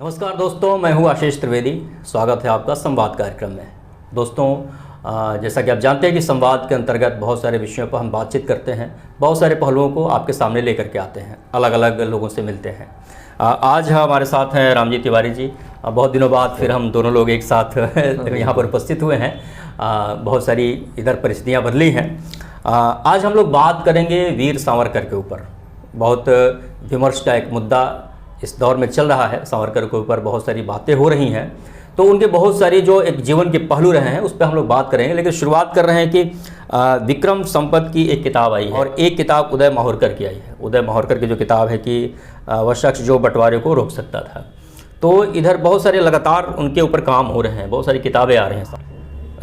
नमस्कार दोस्तों, मैं हूं आशीष त्रिवेदी। स्वागत है आपका संवाद कार्यक्रम में। दोस्तों, जैसा कि आप जानते हैं कि संवाद के अंतर्गत बहुत सारे विषयों पर हम बातचीत करते हैं, बहुत सारे पहलुओं को आपके सामने लेकर के आते हैं, अलग अलग लोगों से मिलते हैं। आज हमारे साथ हैं रामजी तिवारी जी। बहुत दिनों बाद फिर हम दोनों लोग एक साथ यहाँ पर उपस्थित हुए हैं। बहुत सारी इधर परिस्थितियाँ बदली हैं। आज हम लोग बात करेंगे वीर सावरकर के ऊपर। बहुत विमर्श का एक मुद्दा इस दौर में चल रहा है। सावरकर के ऊपर बहुत सारी बातें हो रही हैं, तो उनके बहुत सारी जो एक जीवन के पहलू रहे हैं उस पर हम लोग बात करेंगे। लेकिन शुरुआत कर रहे हैं कि विक्रम संपत की एक किताब आई है और एक किताब उदय माहुरकर की आई है। उदय माहुरकर की जो किताब है कि वह शख्स जो बंटवारे को रोक सकता था। तो इधर बहुत सारे लगातार उनके ऊपर काम हो रहे हैं, बहुत सारी किताबें आ रही हैं।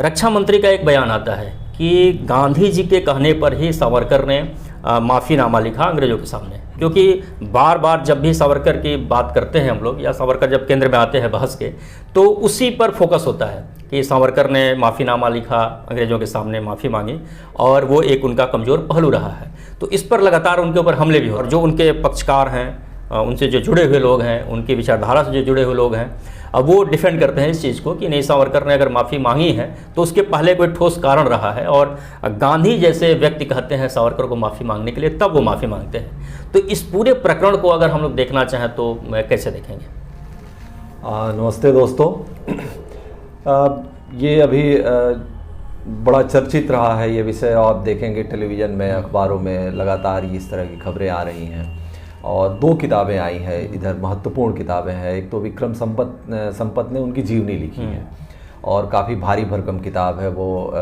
रक्षा मंत्री का एक बयान आता है कि गांधी जी के कहने पर ही सावरकर ने माफ़ीनामा लिखा अंग्रेज़ों के सामने। क्योंकि बार बार जब भी सावरकर की बात करते हैं हम लोग, या सावरकर जब केंद्र में आते हैं बहस के, तो उसी पर फोकस होता है कि सावरकर ने माफ़ीनामा लिखा, अंग्रेज़ों के सामने माफ़ी मांगी, और वो एक उनका कमज़ोर पहलू रहा है। तो इस पर लगातार उनके ऊपर हमले भी हो, और जो उनके पक्षकार हैं, उनसे जो जुड़े हुए लोग हैं, उनकी विचारधारा से जो जुड़े हुए लोग हैं, अब वो डिफेंड करते हैं इस चीज़ को कि नहीं, सावरकर ने अगर माफ़ी मांगी है तो उसके पहले कोई ठोस कारण रहा है, और गांधी जैसे व्यक्ति कहते हैं सावरकर को माफ़ी मांगने के लिए, तब वो माफ़ी मांगते हैं। तो इस पूरे प्रकरण को अगर हम लोग देखना चाहें तो कैसे देखेंगे? नमस्ते दोस्तों। ये अभी बड़ा चर्चित रहा है ये विषय। आप देखेंगे टेलीविज़न में, अखबारों में लगातार इस तरह की खबरें आ रही हैं। और दो किताबें आई हैं इधर, महत्वपूर्ण किताबें हैं। एक तो विक्रम संपत ने उनकी जीवनी लिखी है, और काफ़ी भारी भरकम किताब है वो।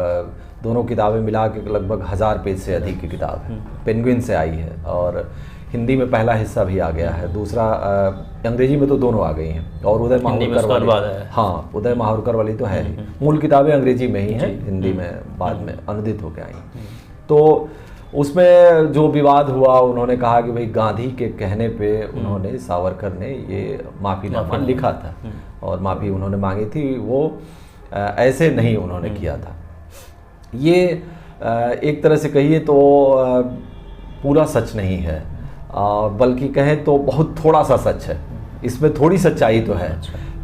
दोनों किताबें मिला के लगभग 1000 पेज से अधिक की किताब है। पेंगुइन से आई है, और हिंदी में पहला हिस्सा भी आ गया है, दूसरा अंग्रेजी में तो दोनों आ गई हैं। और उदय माहुरकर वाली, हाँ, उदय माहुरकर वाली तो है ही। मूल किताबें अंग्रेजी में ही हैं, हिंदी में बाद में अनुदित होकर आई। तो उसमें जो विवाद हुआ, उन्होंने कहा कि भाई गांधी के कहने पे उन्होंने, सावरकर ने ये माफ़ीनामा लिखा था और माफ़ी उन्होंने मांगी थी। वो ऐसे नहीं उन्होंने किया था। ये एक तरह से कहिए तो पूरा सच नहीं है, बल्कि कहें तो बहुत थोड़ा सा सच है। इसमें थोड़ी सच्चाई तो है,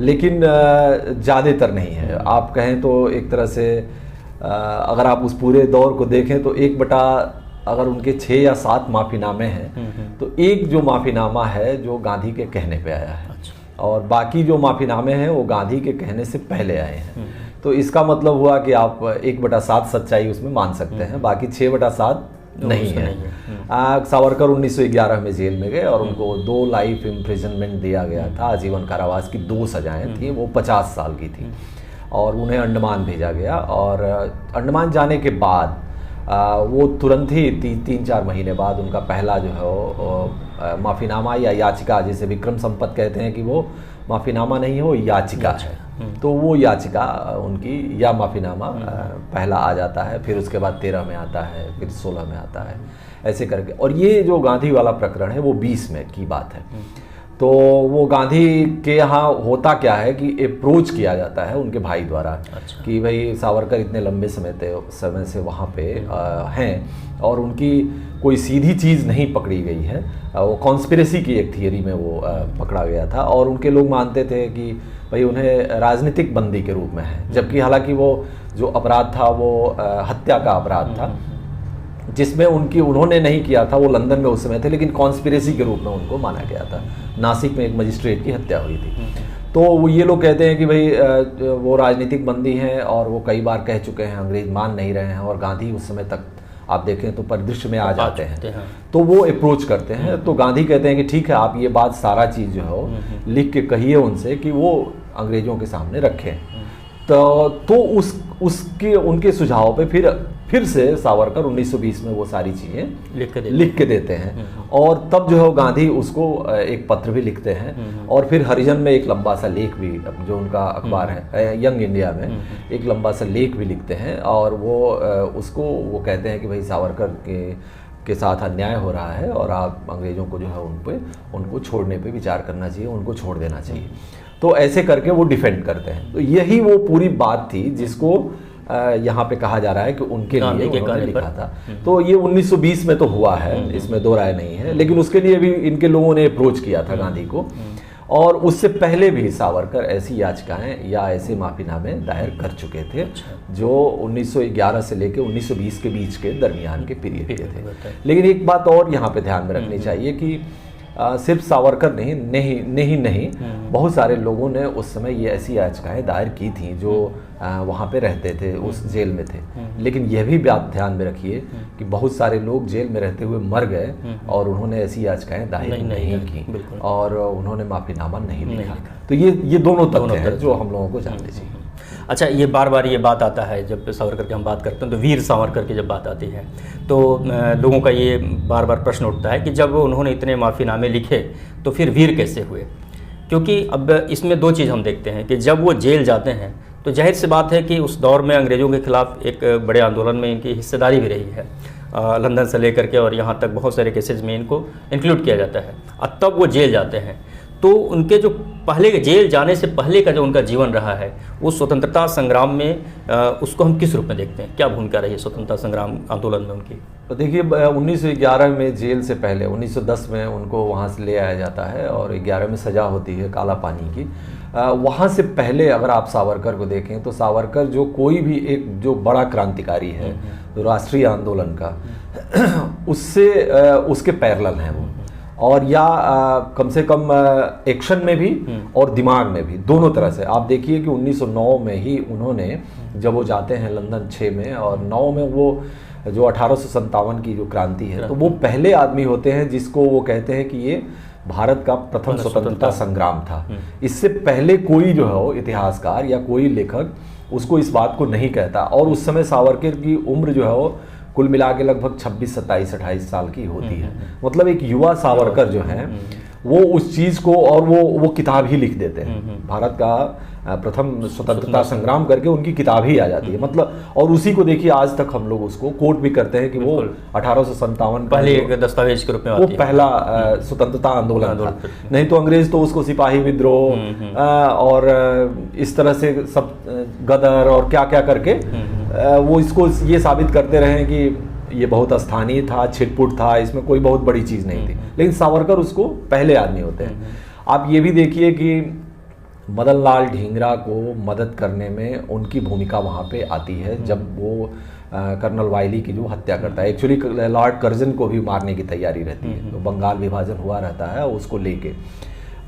लेकिन ज़्यादातर नहीं है। आप कहें तो एक तरह से अगर आप उस पूरे दौर को देखें तो अगर उनके 6 या 7 माफ़ीनामे हैं, तो एक जो माफ़ीनामा है जो गांधी के कहने पे आया है, और बाकी जो माफ़ीनामे हैं वो गांधी के कहने से पहले आए हैं। तो इसका मतलब हुआ कि आप 1/7 सच्चाई उसमें मान सकते हैं, बाकी 6/7 नहीं है। सावरकर 1911 में जेल में गए, और उनको 2 लाइफ इम्प्रिजनमेंट दिया गया था। आजीवन कारावास की 2 सजाएँ थी, वो 50 साल की थी, और उन्हें अंडमान भेजा गया। और अंडमान जाने के बाद वो तुरंत ही 3-4 महीने बाद उनका पहला जो है वो माफ़ीनामा या याचिका, जिसे विक्रम संपत कहते हैं कि वो माफ़ीनामा नहीं है, वो याचिका है। तो वो याचिका उनकी या माफ़ीनामा पहला आ जाता है, फिर उसके बाद 13 में आता है, फिर 16 में आता है, ऐसे करके। और ये जो गांधी वाला प्रकरण है वो 20 में की बात है। तो वो गांधी के यहाँ होता क्या है कि अप्रोच किया जाता है उनके भाई द्वारा। कि भाई सावरकर इतने लंबे समय से वहाँ पे हैं, और उनकी कोई सीधी चीज़ नहीं पकड़ी गई है। वो कॉन्स्पिरेसी की एक थियरी में वो पकड़ा गया था, और उनके लोग मानते थे कि भाई उन्हें राजनीतिक बंदी के रूप में है, जबकि हालांकि वो जो अपराध था वो हत्या का अपराध था, जिसमें उन्होंने नहीं किया था। वो लंदन में उस समय थे, लेकिन कॉन्स्पिरेसी के रूप में उनको माना गया था। नासिक में एक मजिस्ट्रेट की हत्या हुई थी। तो वो ये लोग कहते हैं कि भाई वो राजनीतिक बंदी हैं, और वो कई बार कह चुके हैं, अंग्रेज मान नहीं रहे हैं, और गांधी उस समय तक आप देखें तो परिदृश्य में आ जाते हैं। तो वो अप्रोच करते हैं। तो गांधी कहते हैं कि ठीक है, आप ये बात सारा चीज़ जो है लिख के कहिए उनसे कि वो अंग्रेज़ों के सामने रखें। तो उसके उनके सुझाव पे फिर से सावरकर 1920 में वो सारी चीज़ें लिख के देते हैं। और तब जो है गांधी उसको एक पत्र भी लिखते हैं, और फिर हरिजन में एक लंबा सा लेख भी, जो उनका अखबार है यंग इंडिया में, एक लंबा सा लेख भी लिखते हैं। और वो कहते हैं कि भाई सावरकर के साथ अन्याय हो रहा है, और आप अंग्रेज़ों को जो है उनको छोड़ने पे विचार करना चाहिए, उनको छोड़ देना चाहिए। तो ऐसे करके वो डिफेंड करते हैं। तो यही वो पूरी बात थी जिसको यहाँ पे कहा जा रहा है कि उनके लिए उन्होंने लिखा था। तो ये 1920 में तो हुआ है, इसमें दो राय नहीं है। लेकिन उसके लिए भी इनके लोगों ने अप्रोच किया था गांधी को, और उससे पहले भी सावरकर ऐसी याचिकाएं या ऐसे माफीनामे दायर कर चुके थे जो 1911 से लेकर 1920 के बीच के दरमियान के पीरियड के थे। लेकिन एक बात और यहाँ पे ध्यान में रखनी चाहिए कि सिर्फ सावरकर नहीं बहुत सारे लोगों ने उस समय ये ऐसी याचिकाएं दायर की थी जो वहाँ पे रहते थे, उस जेल में थे। लेकिन यह भी बात ध्यान में रखिए कि बहुत सारे लोग जेल में रहते हुए मर गए और उन्होंने ऐसी याचिकाएं दायर नहीं की और उन्होंने माफीनामा नहीं लिखा। तो ये दोनों तथ्य हैं जो हम लोगों को जानने चाहिए। अच्छा, ये बार बार ये बात आता है जब सावरकर की हम बात करते हैं तो वीर सावरकर की जब बात आती है तो लोगों का ये बार बार प्रश्न उठता है कि जब उन्होंने इतने माफ़ीनामे लिखे तो फिर वीर कैसे हुए? क्योंकि अब इसमें दो चीज़ हम देखते हैं कि जब वो जेल जाते हैं तो जाहिर सी बात है कि उस दौर में अंग्रेज़ों के ख़िलाफ़ एक बड़े आंदोलन में इनकी हिस्सेदारी भी रही है, लंदन से लेकर के और यहाँ तक बहुत सारे केसेज में इनको इंक्लूड किया जाता है। और तब वो जेल जाते हैं तो उनके जो पहले के जेल जाने से पहले का जो उनका जीवन रहा है वो स्वतंत्रता संग्राम में उसको हम किस रूप में देखते हैं? क्या भूमिका रही है स्वतंत्रता संग्राम आंदोलन में उनकी? तो देखिए 1911 में जेल से पहले 1910 में उनको वहाँ से ले आया जाता है और 11 में सज़ा होती है काला पानी की। वहाँ से पहले अगर आप सावरकर को देखें तो सावरकर जो कोई भी एक जो बड़ा क्रांतिकारी है जो राष्ट्रीय आंदोलन का उससे उसके पैरेलल हैं वो, और या कम से कम एक्शन में भी और दिमाग में भी, दोनों तरह से। आप देखिए कि 1909 में ही उन्होंने जब वो जाते हैं लंदन 6 में और 9 में वो जो 1857 की जो क्रांति है तो वो पहले आदमी होते हैं जिसको वो कहते हैं कि ये भारत का प्रथम स्वतंत्रता संग्राम था। इससे पहले कोई जो है इतिहासकार या कोई लेखक उसको इस बात को नहीं कहता। और उस समय सावरकर की उम्र जो है वो कुल मिला के लगभग 26, 27, 28 साल की होती है। मतलब एक युवा सावरकर जो है वो उस चीज़ को, और वो किताब ही लिख देते हैं, भारत का प्रथम स्वतंत्रता संग्राम करके उनकी किताब ही आ जाती है। मतलब और उसी को देखिए आज तक हम लोग उसको कोट भी करते हैं कि वो 1857 पहले एक दस्तावेज के रूप में वो पहला स्वतंत्रता आंदोलन था। नहीं तो अंग्रेज तो उसको सिपाही विद्रोह और इस तरह से सब गदर और क्या क्या करके वो इसको ये साबित करते रहे कि ये बहुत स्थानीय था, छिटपुट था, इसमें कोई बहुत बड़ी चीज़ नहीं थी। लेकिन सावरकर उसको पहले आदमी होते हैं। आप ये भी देखिए कि मदन लाल ढींगरा को मदद करने में उनकी भूमिका वहाँ पे आती है जब वो कर्नल वायली की जो हत्या करता है। एक्चुअली लॉर्ड कर्जन को भी मारने की तैयारी रहती है, तो बंगाल विभाजन हुआ रहता है उसको लेके,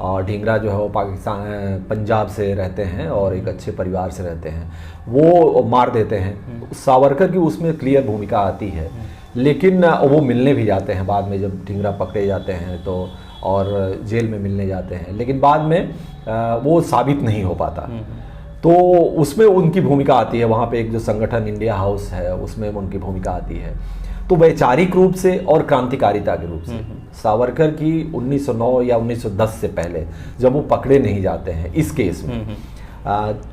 और ढींगरा जो है वो पाकिस्तान पंजाब से रहते हैं और एक अच्छे परिवार से रहते हैं, वो मार देते हैं। सावरकर की उसमें क्लियर भूमिका आती है। लेकिन वो मिलने भी जाते हैं बाद में जब ढींगरा पकड़े जाते हैं तो, और जेल में मिलने जाते हैं, लेकिन बाद में वो साबित नहीं हो पाता। तो उसमें उनकी भूमिका आती है। वहाँ पे एक जो संगठन इंडिया हाउस है उसमें उनकी भूमिका आती है। तो वैचारिक रूप से और क्रांतिकारिता के रूप से सावरकर की 1909 या 1910 से पहले जब वो पकड़े नहीं जाते हैं इस केस में,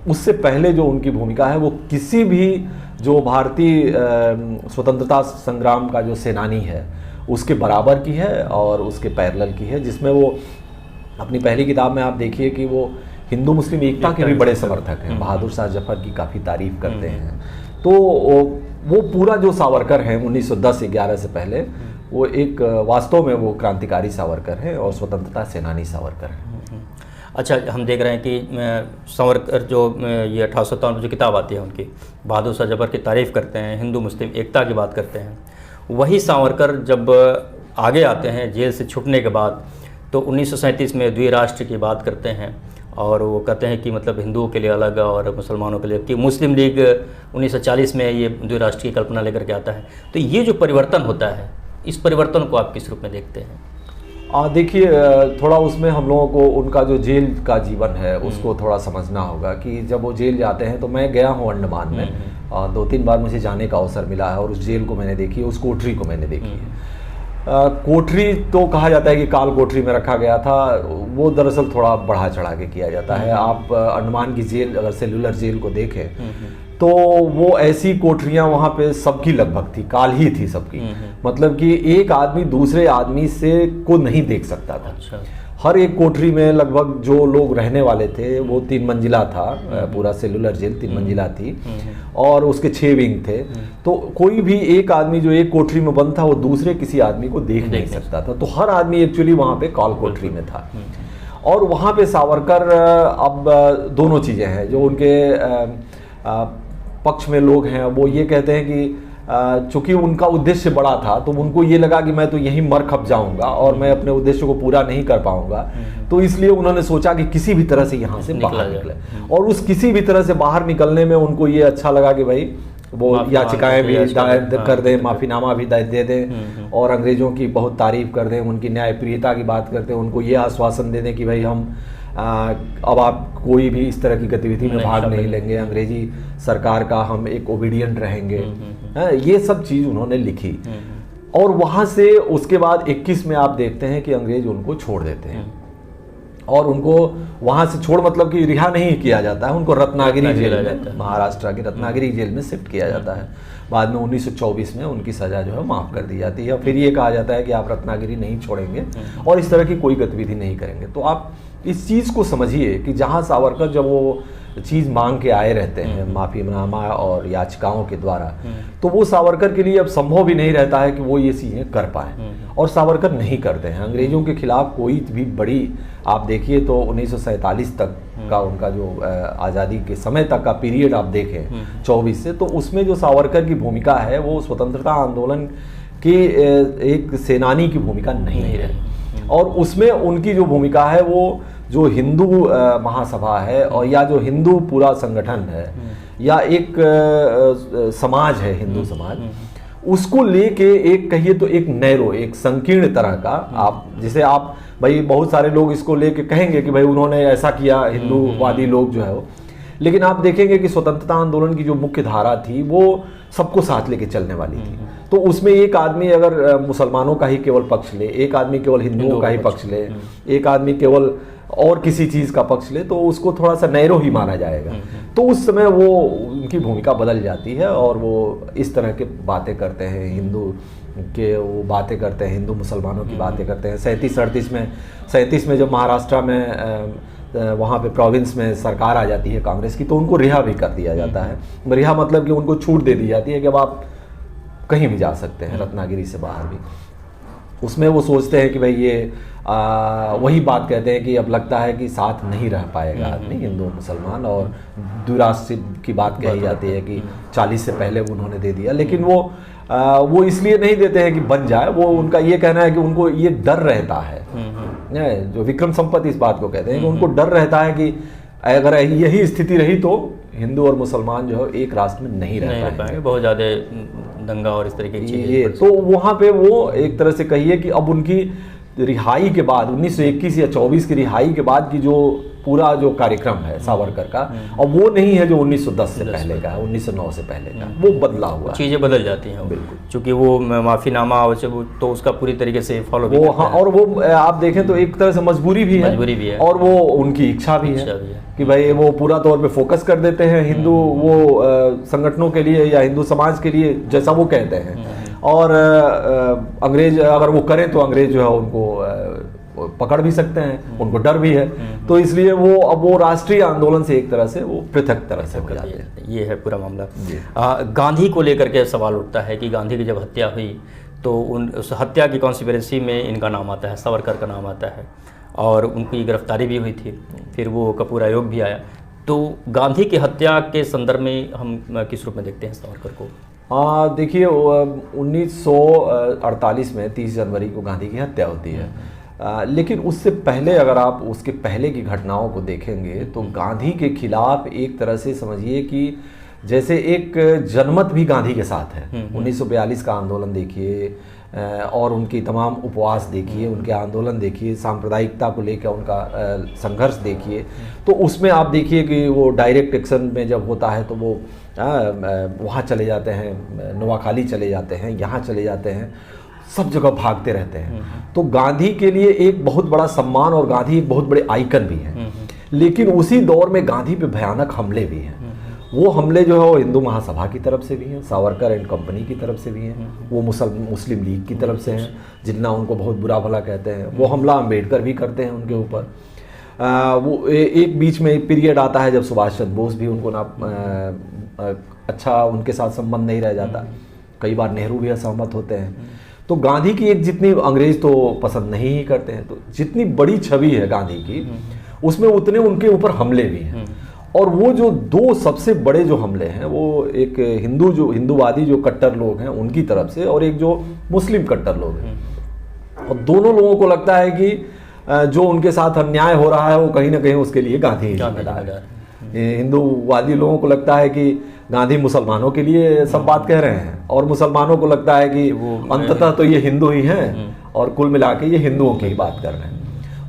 उससे पहले जो उनकी भूमिका है वो किसी भी जो भारतीय स्वतंत्रता संग्राम का जो सेनानी है उसके बराबर की है और उसके पैरेलल की है, जिसमें वो अपनी पहली किताब में आप देखिए कि वो हिंदू मुस्लिम एकता के भी बड़े समर्थक हैं, बहादुर शाह जफर की काफ़ी तारीफ करते हैं। तो वो पूरा जो सावरकर है 1910-11 से पहले, वो एक वास्तव में वो क्रांतिकारी सावरकर है और स्वतंत्रता सेनानी सावरकर है। अच्छा, हम देख रहे हैं कि सावरकर जो ये 1857 में जो किताब आती है उनकी, बहादुर शाह जफर की तारीफ़ करते हैं, हिंदू मुस्लिम एकता की बात करते हैं। वही सावरकर जब आगे आते हैं जेल से छूटने के बाद तो 1937 में द्विराष्ट्र की बात करते हैं और वो कहते हैं कि मतलब हिंदुओं के लिए अलग और मुसलमानों के लिए, कि मुस्लिम लीग 1940 में ये द्विराष्ट्र की कल्पना लेकर के आता है। तो ये जो परिवर्तन होता है, इस परिवर्तन को आप किस रूप में देखते हैं? देखिए थोड़ा उसमें हम लोगों को उनका जो जेल का जीवन है उसको थोड़ा समझना होगा कि जब वो जेल जाते हैं, तो मैं गया हूँ अंडमान में, 2-3 बार मुझे जाने का अवसर मिला है और उस जेल को मैंने देखी है, उस कोठरी को मैंने देखी है। कोठरी तो कहा जाता है कि काल कोठरी में रखा गया था, वो दरअसल थोड़ा बढ़ा चढ़ा के किया जाता है। आप अंडमान की जेल, अगर सेलुलर जेल को देखें तो वो ऐसी कोठरियां वहाँ पे सबकी लगभग थी, काल ही थी सबकी। मतलब कि एक आदमी दूसरे आदमी से को नहीं देख सकता था। अच्छा। हर एक कोठरी में लगभग जो लोग रहने वाले थे वो 3 मंजिला था, पूरा सेलुलर जेल 3 मंजिला थी और उसके 6 विंग थे। तो कोई भी एक आदमी जो एक कोठरी में बंद था वो दूसरे किसी आदमी को देख नहीं सकता था। तो हर आदमी एक्चुअली वहाँ पे काल कोठरी में था। और वहाँ पे सावरकर अब दोनों चीज़ें हैं जो उनके पक्ष में लोग हैं, वो ये कहते हैं कि चूंकि उनका उद्देश्य बड़ा था तो उनको ये लगा कि मैं तो यहीं मर खप जाऊंगा और मैं अपने उद्देश्य को पूरा नहीं कर पाऊंगा, तो इसलिए उन्होंने सोचा कि किसी भी तरह से यहाँ से बाहर निकले। और उस किसी भी तरह से बाहर निकलने में उनको ये अच्छा लगा कि भाई वो याचिकाएं भी दायर कर दें, माफीनामा भी दे दें और अंग्रेजों की बहुत तारीफ कर दें, उनकी न्यायप्रियता की बात करते हैं, उनको ये आश्वासन दे दें कि भाई हम अब आप कोई भी इस तरह की गतिविधि में भाग नहीं लेंगे, अंग्रेजी सरकार का हम एक ओबीडियंट रहेंगे। ये सब चीज़ उन्होंने लिखी और वहाँ से उसके बाद 21 में आप देखते हैं कि अंग्रेज उनको छोड़ देते हैं और उनको वहाँ से छोड़ मतलब कि रिहा नहीं किया जाता है, उनको रत्नागिरी जेल में, महाराष्ट्र की रत्नागिरी जेल में शिफ्ट किया जाता है। बाद में 1924 में उनकी सज़ा जो है माफ़ कर दी जाती है। फिर ये कहा जाता है कि आप रत्नागिरी नहीं छोड़ेंगे और इस तरह की कोई गतिविधि नहीं करेंगे। तो आप इस चीज़ को समझिए कि जहाँ सावरकर जब वो चीज़ मांग के आए रहते हैं माफीनामा और याचिकाओं के द्वारा, तो वो सावरकर के लिए अब संभव भी नहीं रहता है कि वो ये चीज़ें कर पाए और सावरकर नहीं करते हैं। अंग्रेजों के खिलाफ कोई भी बड़ी, आप देखिए तो 1947 तक का उनका जो आज़ादी के समय तक का पीरियड आप देखें 24 से, तो उसमें जो सावरकर की भूमिका है वो स्वतंत्रता आंदोलन के एक सेनानी की भूमिका नहीं है और उसमें उनकी जो भूमिका है वो जो हिंदू महासभा है और या जो हिंदू पूरा संगठन है या एक समाज है हिंदू समाज, उसको लेके एक कहिए तो एक नैरो, एक संकीर्ण तरह का, आप जिसे आप भाई बहुत सारे लोग इसको लेके कहेंगे कि भाई उन्होंने ऐसा किया, हिंदूवादी लोग जो है वो, लेकिन आप देखेंगे कि स्वतंत्रता आंदोलन की जो मुख्य धारा थी वो सबको साथ लेके चलने वाली थी। तो उसमें एक आदमी अगर मुसलमानों का ही केवल पक्ष ले, एक आदमी केवल हिंदुओं का ही पक्ष ले, एक आदमी केवल और किसी चीज़ का पक्ष ले, तो उसको थोड़ा सा नैरो ही माना जाएगा। तो उस समय वो उनकी भूमिका बदल जाती है और वो इस तरह के बातें करते हैं, हिंदू के वो बातें करते हैं, हिंदू मुसलमानों की बातें करते हैं। 37 में जब महाराष्ट्र में वहाँ पे प्रोविंस में सरकार आ जाती है कांग्रेस की, तो उनको रिहा भी कर दिया जाता है। रिहा मतलब कि उनको छूट दे दी जाती है कि अब आप कहीं भी जा सकते हैं, रत्नागिरी से बाहर भी। उसमें वो सोचते हैं कि भाई ये वही बात कहते हैं कि अब लगता है कि साथ नहीं रह पाएगा आदमी, हिंदू मुसलमान, और दुराश्री की बात कही जाती है कि 40 से पहले उन्होंने दे दिया, लेकिन वो इसलिए नहीं देते हैं कि बन जाए। वो उनका ये कहना है कि उनको ये डर रहता है, जो विक्रम संपत इस बात को कहते हैं कि उनको डर रहता है कि अगर यही स्थिति रही तो हिंदू और मुसलमान जो है एक राष्ट्र में नहीं रह पाएंगे, बहुत ज़्यादा दंगा और इस तरह की चीज़ें। तो वहाँ पे वो एक तरह से कहिए कि अब उनकी रिहाई के बाद 1921 या 24 की रिहाई के बाद की जो पूरा जो कार्यक्रम है सावरकर का, और वो नहीं है जो 1910 से पहले का है, 1909 से पहले का, वो बदला हुआ, चीज़ें बदल जाती हैं बिल्कुल, क्योंकि वो माफीनामा तो उसका पूरी तरीके से फॉलो भी वो, हाँ, और वो आप देखें तो एक तरह से मजबूरी भी है और वो उनकी इच्छा भी है कि भाई वो पूरा तौर पे फोकस कर देते हैं हिंदू वो संगठनों के लिए या हिंदू समाज के लिए, जैसा वो कहते हैं। और अंग्रेज अगर वो करें तो अंग्रेज जो है उनको पकड़ भी सकते हैं, उनको डर भी है, तो इसलिए वो अब वो राष्ट्रीय आंदोलन से एक तरह से वो पृथक तरह से हो जाते हैं। ये है पूरा मामला। गांधी को लेकर के सवाल उठता है कि गांधी की जब हत्या हुई तो उस हत्या की कॉन्स्पिरेसी में इनका नाम आता है, सावरकर का नाम आता है, और उनकी गिरफ्तारी भी हुई थी, फिर वो कपूर आयोग भी आया। तो गांधी की हत्या के संदर्भ में हम किस रूप में देखते हैं सावरकर को? देखिए 1948 में 30 जनवरी को गांधी की हत्या होती है, लेकिन उससे पहले अगर आप उसके पहले की घटनाओं को देखेंगे तो गांधी के खिलाफ एक तरह से समझिए कि जैसे एक जनमत भी गांधी के साथ है। 1942 का आंदोलन देखिए और उनकी तमाम उपवास देखिए, उनके आंदोलन देखिए, सांप्रदायिकता को लेकर उनका संघर्ष देखिए, तो उसमें आप देखिए कि वो डायरेक्ट एक्शन में जब होता है तो वो वहाँ चले जाते हैं, नोआखाली चले जाते हैं, यहाँ चले जाते हैं, सब जगह भागते रहते हैं। तो गांधी के लिए एक बहुत बड़ा सम्मान और गांधी एक बहुत बड़े आइकन भी हैं, लेकिन उसी दौर में गांधी पे भयानक हमले भी हैं। वो हमले जो है वो हिंदू महासभा की तरफ से भी हैं, सावरकर एंड कंपनी की तरफ से भी हैं, वो मुस्लिम लीग की तरफ से हैं, जिन्ना उनको बहुत बुरा भला कहते हैं। वो हमला अंबेडकर भी करते हैं उनके ऊपर। वो एक बीच में एक पीरियड आता है जब सुभाष चंद्र बोस भी उनको ना अच्छा उनके साथ संबंध नहीं रह जाता, कई बार नेहरू भी असहमत होते हैं। तो गांधी की एक जितनी, अंग्रेज तो पसंद नहीं ही करते हैं, तो जितनी बड़ी छवि है गांधी की उसमें उतने उनके ऊपर हमले भी हैं। और वो जो दो सबसे बड़े जो हमले हैं वो एक हिंदूवादी जो कट्टर लोग हैं उनकी तरफ से, और एक जो मुस्लिम कट्टर लोग हैं। और दोनों लोगों को लगता है कि जो उनके साथ अन्याय हो रहा है वो कहीं ना कहीं उसके लिए गांधी ही जिम्मेदार है। हिंदूवादी लोगों को लगता है कि गांधी मुसलमानों के लिए सब बात कह रहे हैं, और मुसलमानों को लगता है कि अंततः तो ये हिंदू ही हैं और कुल मिला के ये हिंदुओं की ही बात कर रहे हैं।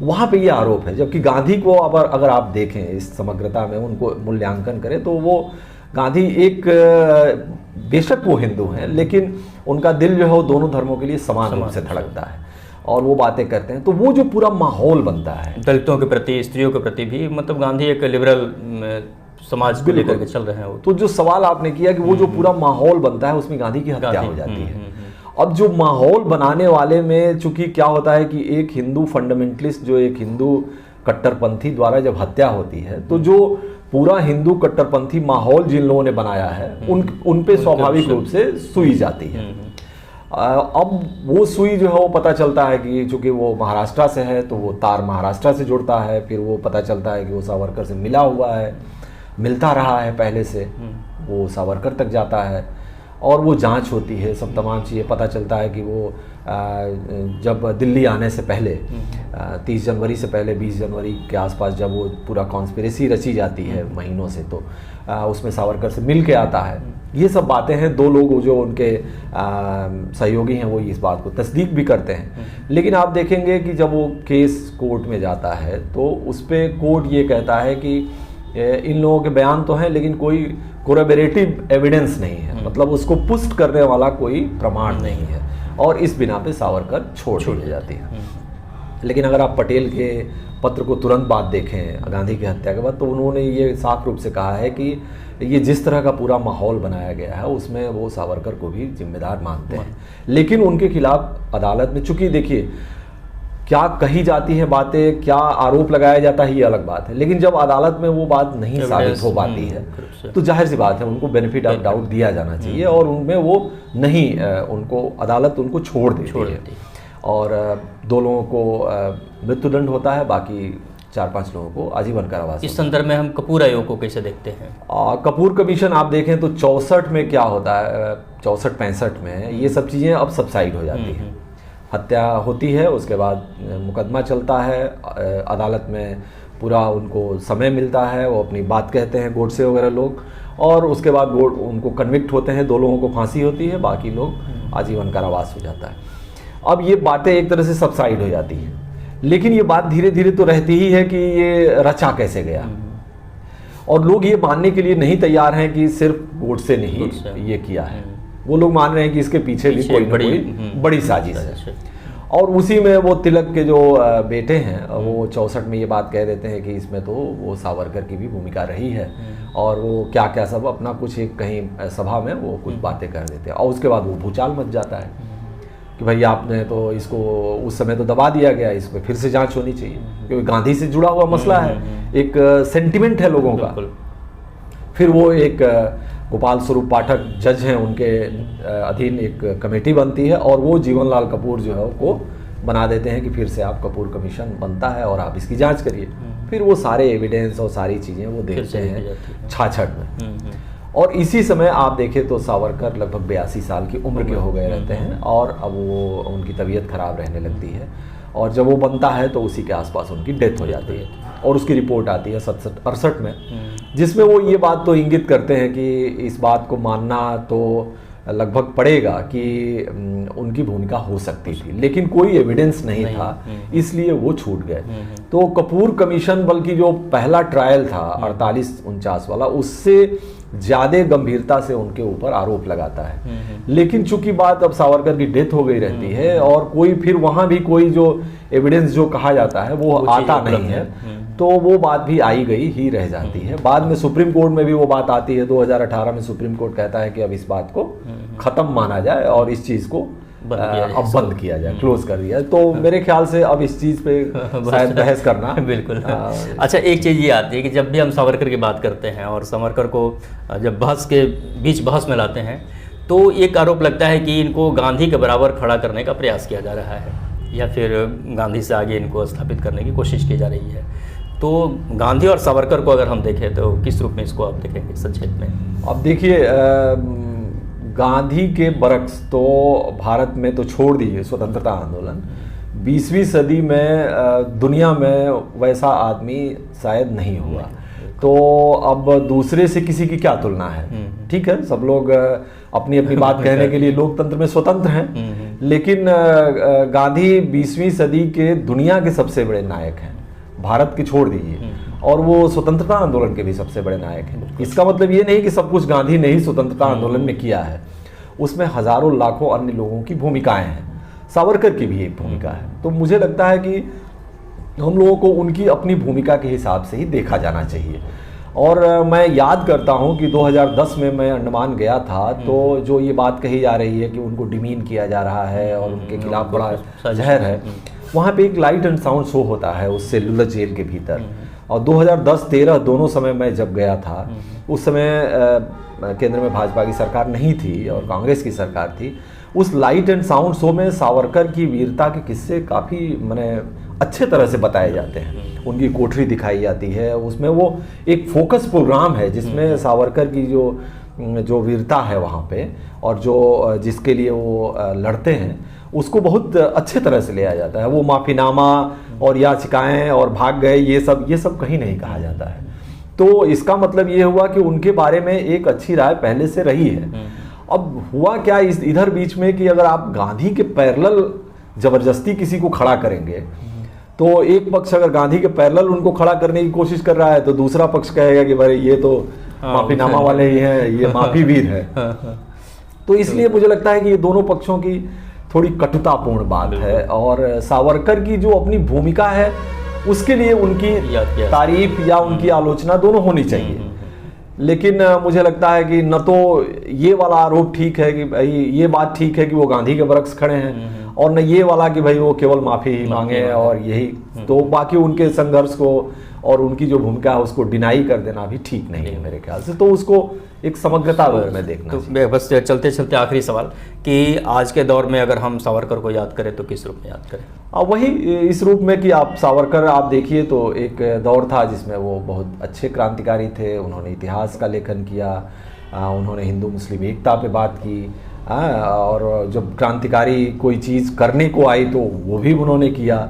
वहाँ पे ये आरोप है। जबकि गांधी को अगर आप देखें इस समग्रता में, उनको मूल्यांकन करें, तो वो गांधी एक, बेशक वो हिंदू हैं लेकिन उनका दिल जो है वो दोनों धर्मों के लिए समान रूप से धड़कता है और वो बातें करते हैं। तो वो जो पूरा माहौल बनता है दलितों के प्रति, स्त्रियों के प्रति भी, मतलब गांधी एक लिबरल समाज को लेकर के चल रहे हैं वो। तो जो सवाल आपने किया कि वो जो पूरा माहौल बनता है उसमें गांधी की हत्या हो जाती है। अब जो माहौल बनाने वाले में चूंकि क्या होता है कि एक हिंदू फंडामेंटलिस्ट, जो एक हिंदू कट्टरपंथी द्वारा जब हत्या होती है, तो जो पूरा हिंदू कट्टरपंथी माहौल जिन लोगों ने बनाया है उन पे स्वाभाविक रूप से सुई जाती है। अब वो सुई जो है वो पता चलता है कि चूंकि वो महाराष्ट्र से है तो वो तार महाराष्ट्र से जुड़ता है। फिर वो पता चलता है कि वो सावरकर से मिला हुआ है, मिलता रहा है पहले से, वो सावरकर तक जाता है और वो जांच होती है, सब तमाम चीज़ें पता चलता है कि वो जब दिल्ली आने से पहले 30 जनवरी से पहले 20 जनवरी के आसपास जब वो पूरा कॉन्स्पिरेसी रची जाती है महीनों से, तो उसमें सावरकर से मिल के आता है। ये सब बातें हैं, दो लोग जो उनके सहयोगी हैं वो इस बात को तस्दीक भी करते हैं। लेकिन आप देखेंगे कि जब वो केस कोर्ट में जाता है तो उस पर कोर्ट ये कहता है कि इन लोगों के बयान तो हैं लेकिन कोई कोरेबरेटिव एविडेंस नहीं है, मतलब उसको पुष्ट करने वाला कोई प्रमाण नहीं है, और इस बिना पे सावरकर छोड़ दी जाती है। लेकिन अगर आप पटेल के पत्र को तुरंत बाद देखें गांधी की हत्या के बाद, तो उन्होंने ये साफ रूप से कहा है कि ये जिस तरह का पूरा माहौल बनाया गया है उसमें वो सावरकर को भी जिम्मेदार मानते हैं। लेकिन उनके खिलाफ अदालत में, चूंकि देखिए क्या कही जाती है बातें, क्या आरोप लगाया जाता है, ये अलग बात है, लेकिन जब अदालत में वो बात नहीं साबित हो पाती है तो जाहिर सी बात है उनको बेनिफिट ऑफ डाउट दिया जाना चाहिए, और उनमें वो नहीं, उनको अदालत उनको छोड़ देती है। और 2 लोगों को मृत्युदंड होता है, बाकी 4-5 लोगों को आजीवन कारावास। इस संदर्भ में हम कपूर आयोग को कैसे देखते हैं? कपूर कमीशन आप देखें तो 64 में क्या होता है, 64-65 में ये सब चीज़ें अब सबसाइड हो जाती हैं। हत्या होती है, उसके बाद मुकदमा चलता है अदालत में, पूरा उनको समय मिलता है, वो अपनी बात कहते हैं गोडसे वगैरह लोग, और उसके बाद उनको कन्विक्ट होते हैं, 2 लोगों को फांसी होती है, बाकी लोग आजीवन कारावास हो जाता है। अब ये बातें एक तरह से सबसाइड हो जाती हैं, लेकिन ये बात धीरे धीरे तो रहती ही है कि ये रचा कैसे गया, और लोग ये मानने के लिए नहीं तैयार हैं कि सिर्फ गोडसे ने ही ये किया है। वो लोग मान रहे हैं कि इसके पीछे भी कोई ना कोई बड़ी साजिश है। और उसी में वो तिलक के जो बेटे हैं वो 64 में ये बात कह देते हैं कि इसमें तो वो सावरकर की भी भूमिका रही है, और वो क्या क्या सब अपना कुछ एक कहीं सभा में वो कुछ बातें कर देते हैं, और उसके बाद वो भूचाल मच जाता है कि भाई आपने तो इसको उस समय तो दबा दिया गया, इस पर फिर से जांच होनी चाहिए, क्योंकि गांधी से जुड़ा हुआ मसला है, एक सेंटिमेंट है लोगों का। फिर वो एक गोपाल स्वरूप पाठक जज हैं, उनके अधीन एक कमेटी बनती है, और वो जीवनलाल कपूर जो है को बना देते हैं कि फिर से आप कपूर कमीशन बनता है और आप इसकी जांच करिए। फिर वो सारे एविडेंस और सारी चीज़ें वो देखते हैं छाछट में। और इसी समय आप देखें तो सावरकर लगभग 82 साल की उम्र के हो गए रहते हैं, और अब वो उनकी तबीयत खराब रहने लगती है, और जब वो बनता है तो उसी के आसपास उनकी डेथ हो जाती है, और उसकी रिपोर्ट आती है 67-68 में, जिसमें वो ये बात तो इंगित करते हैं कि इस बात को मानना तो लगभग पड़ेगा कि उनकी भूमिका हो सकती थी, लेकिन कोई एविडेंस नहीं था, इसलिए वो छूट गए। तो कपूर कमीशन बल्कि जो पहला ट्रायल था 48-49 वाला, उससे ज़्यादा गंभीरता से उनके ऊपर आरोप लगाता है। लेकिन चूंकि बात अब सावरकर की डेथ हो गई रहती है, और कोई फिर वहाँ भी कोई जो एविडेंस जो कहा जाता है वो आता नहीं है, तो वो बात भी आई गई ही रह जाती है। बाद में सुप्रीम कोर्ट में भी वो बात आती है, 2018 में सुप्रीम कोर्ट कहता है कि अब इस बात को खत्म माना जाए और इस चीज़ को अब बंद किया जाए, क्लोज कर दिया। तो मेरे ख्याल से अब इस चीज़ पे शायद बहस करना बिल्कुल। अच्छा, एक चीज़ ये आती है कि जब भी हम सावरकर की बात करते हैं और सावरकर को जब बहस के बीच बहस में लाते हैं, तो एक आरोप लगता है कि इनको गांधी के बराबर खड़ा करने का प्रयास किया जा रहा है या फिर गांधी से आगे इनको स्थापित करने की कोशिश की जा रही है। तो गांधी और सावरकर को अगर हम देखें तो किस रूप में इसको आप देखेंगे संक्षेप में? अब देखिए, गांधी के बरक्स तो भारत में तो छोड़ दीजिए स्वतंत्रता आंदोलन, 20वीं सदी में दुनिया में वैसा आदमी शायद नहीं हुआ। तो अब दूसरे से किसी की क्या तुलना है? ठीक है, सब लोग अपनी अपनी बात कहने के लिए लोकतंत्र में स्वतंत्र हैं, लेकिन गांधी 20वीं सदी के दुनिया के सबसे बड़े नायक हैं, भारत के छोड़ दीजिए, और वो स्वतंत्रता आंदोलन के भी सबसे बड़े नायक हैं। इसका मतलब ये नहीं कि सब कुछ गांधी ने ही स्वतंत्रता आंदोलन में किया है, उसमें हजारों लाखों अन्य लोगों की भूमिकाएं हैं, सावरकर की भी एक भूमिका है। तो मुझे लगता है कि हम लोगों को उनकी अपनी भूमिका के हिसाब से ही देखा जाना चाहिए। और मैं याद करता हूं कि 2010 में मैं अंडमान गया था, तो जो ये बात कही जा रही है कि उनको डिमीन किया जा रहा है और उनके खिलाफ बड़ा जहर है, वहाँ पे एक लाइट एंड साउंड शो होता है उस सेलुलर जेल के भीतर। और 2010-13 दोनों समय मैं जब गया था, उस समय केंद्र में भाजपा की सरकार नहीं थी और कांग्रेस की सरकार थी। उस लाइट एंड साउंड शो में सावरकर की वीरता के किस्से काफ़ी मैंने अच्छे तरह से बताए जाते हैं, उनकी कोठरी दिखाई जाती है, उसमें वो एक फोकस प्रोग्राम है जिसमें सावरकर की जो वीरता है वहाँ पे और जो जिसके लिए वो लड़ते हैं उसको बहुत अच्छे तरह से लिया जाता है। वो माफीनामा और याचिकाएं और भाग गए, ये सब कहीं नहीं कहा जाता है। तो इसका मतलब ये हुआ कि उनके बारे में एक अच्छी राय पहले से रही है। अब हुआ क्या इधर बीच में कि अगर आप गांधी के पैरेलल जबरदस्ती किसी को खड़ा करेंगे, तो एक पक्ष अगर गांधी के पैरेलल उनको खड़ा करने की कोशिश कर रहा है तो दूसरा पक्ष कहेगा कि भाई ये तो माफीनामा वाले ही हैं, ये माफी वीर है। तो इसलिए मुझे लगता है कि ये दोनों पक्षों की थोड़ी कटुतापूर्ण बात है। और सावरकर की जो अपनी भूमिका है उसके लिए उनकी तारीफ या उनकी आलोचना दोनों होनी चाहिए। लेकिन मुझे लगता है कि न तो ये वाला आरोप ठीक है कि भाई ये बात ठीक है कि वो गांधी के बरक्स खड़े हैं, और न ये वाला कि भाई वो केवल माफी ही मांगे और यही। तो बाकी उनके संघर्ष को और उनकी जो भूमिका है उसको डिनाई कर देना भी ठीक नहीं है मेरे ख्याल से। तो उसको एक समग्रता में देखना चाहिए। बस चलते चलते आखिरी सवाल कि आज के दौर में अगर हम सावरकर को याद करें तो किस रूप में याद करें? वही इस रूप में कि आप सावरकर आप देखिए तो एक दौर था जिसमें वो बहुत अच्छे क्रांतिकारी थे, उन्होंने इतिहास का लेखन किया, उन्होंने हिंदू मुस्लिम एकता पे बात की, और जब क्रांतिकारी कोई चीज़ करने को आई तो वो भी उन्होंने किया।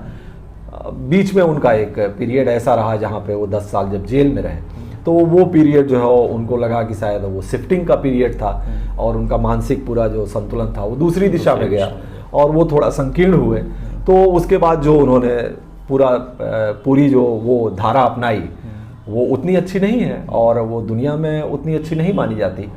बीच में उनका एक पीरियड ऐसा रहा जहाँ पे वो 10 साल जब जेल में रहे, तो वो पीरियड जो है उनको लगा कि शायद वो शिफ्टिंग का पीरियड था और उनका मानसिक पूरा जो संतुलन था वो दूसरी दिशा में गया और वो थोड़ा संकीर्ण हुए। तो उसके बाद जो उन्होंने पूरी जो वो धारा अपनाई वो उतनी अच्छी नहीं है और वो दुनिया में उतनी अच्छी नहीं मानी जाती।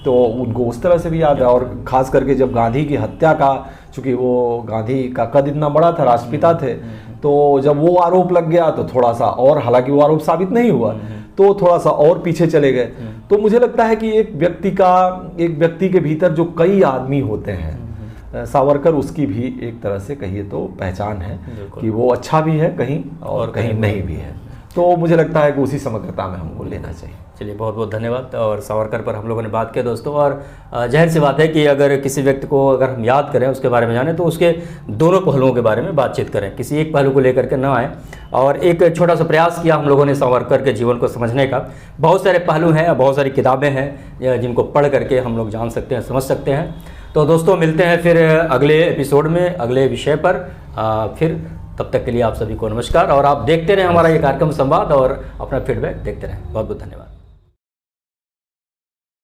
तो उनको उस तरह से भी याद है। और ख़ास करके जब गांधी की हत्या का, चूँकि वो गांधी का कद इतना बड़ा था, राष्ट्रपिता थे, तो जब वो आरोप लग गया तो थोड़ा सा और, हालांकि वो आरोप साबित नहीं हुआ, तो थोड़ा सा और पीछे चले गए। तो मुझे लगता है कि एक व्यक्ति के भीतर जो कई आदमी होते हैं, सावरकर उसकी भी एक तरह से कहिए तो पहचान है कि वो अच्छा भी है कहीं और कहीं नहीं भी है। तो मुझे लगता है कि उसी समग्रता में हमको लेना चाहिए। चलिए, बहुत बहुत धन्यवाद। और सावरकर पर हम लोगों ने बात की दोस्तों, और जाहिर सी बात है कि अगर किसी व्यक्ति को अगर हम याद करें, उसके बारे में जानें, तो उसके दोनों पहलुओं के बारे में बातचीत करें, किसी एक पहलू को लेकर के न आए। और एक छोटा सा प्रयास किया हम लोगों ने सावरकर के जीवन को समझने का। बहुत सारे पहलू हैं, बहुत सारी किताबें हैं जिनको पढ़ करके हम लोग जान सकते हैं, समझ सकते हैं। तो दोस्तों, मिलते हैं फिर अगले एपिसोड में अगले विषय पर। फिर तब तक के लिए आप सभी को नमस्कार, और आप देखते रहें हमारा ये कार्यक्रम संवाद और अपना फीडबैक देखते रहें। बहुत बहुत धन्यवाद।